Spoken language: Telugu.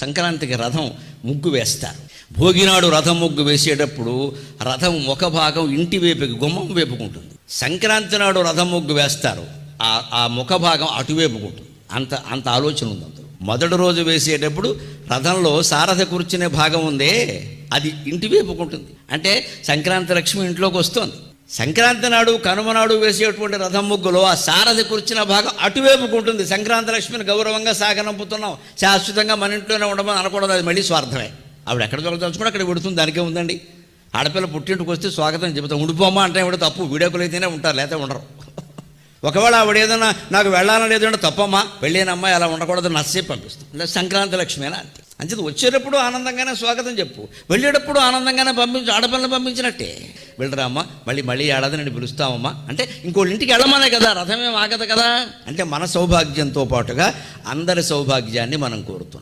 సంక్రాంతికి రథం ముగ్గు వేస్తారు. భోగినాడు రథం ముగ్గు వేసేటప్పుడు రథం ఒక భాగం ఇంటి వైపుకి గుమ్మం వైపుకుంటుంది. సంక్రాంతి నాడు రథం ముగ్గు వేస్తారు, ఆ ముఖ భాగం అటువైపుకుంటుంది. అంత ఆలోచన ఉంది అందులో. మొదటి రోజు వేసేటప్పుడు రథంలో సారథి కూర్చునే భాగం ఉందే అది ఇంటి వైపుకుంటుంది. అంటే సంక్రాంతి లక్ష్మి ఇంట్లోకి వస్తుంది. సంక్రాంతి నాడు కనుమ నాడు వేసేటువంటి రథం ముగ్గులో ఆ సారథి కూర్చున్న భాగం అటువైపుకుంటుంది. సంక్రాంతి లక్ష్మిని గౌరవంగా సాగనంపుతున్నాం, శాశ్వతంగా మన ఇంట్లోనే ఉండమని అనకూడదు, అది మళ్ళీ స్వార్థమే. ఆవిడ ఎక్కడ దొరకదలుచుకుంటే అక్కడ పెడుతుంది, దానికే ఉందండి. ఆడపిల్ల పుట్టింటికి వస్తే స్వాగతం చెబుతాం, ఉండిపోమ్మా అంటే ఎవడ తప్పు, వీడియోకులు అయితేనే ఉంటారు, లేకపోతే ఉండరు. ఒకవేళ ఆవిడ ఏదైనా నాకు వెళ్ళాలని లేదంటే తప్పమ్మా, వెళ్ళేనమ్మా అలా ఉండకూడదు నచ్చేసి పంపిస్తాం. అంటే సంక్రాంతి లక్ష్మేనా అంతే. అంచేది వచ్చేటప్పుడు ఆనందంగానే స్వాగతం చెప్పు, వెళ్ళేటప్పుడు ఆనందంగానే ఆడపిల్లని పంపించినట్టే. వెళ్ళరా అమ్మ, మళ్ళీ ఏడాది నేను పిలుస్తామమ్మా అంటే ఇంకోళ్ళ ఇంటికి వెళ్ళమనే కదా, రథమేం ఆగదు కదా. అంటే మన సౌభాగ్యంతో పాటుగా అందరి సౌభాగ్యాన్ని మనం కోరుతున్నాం.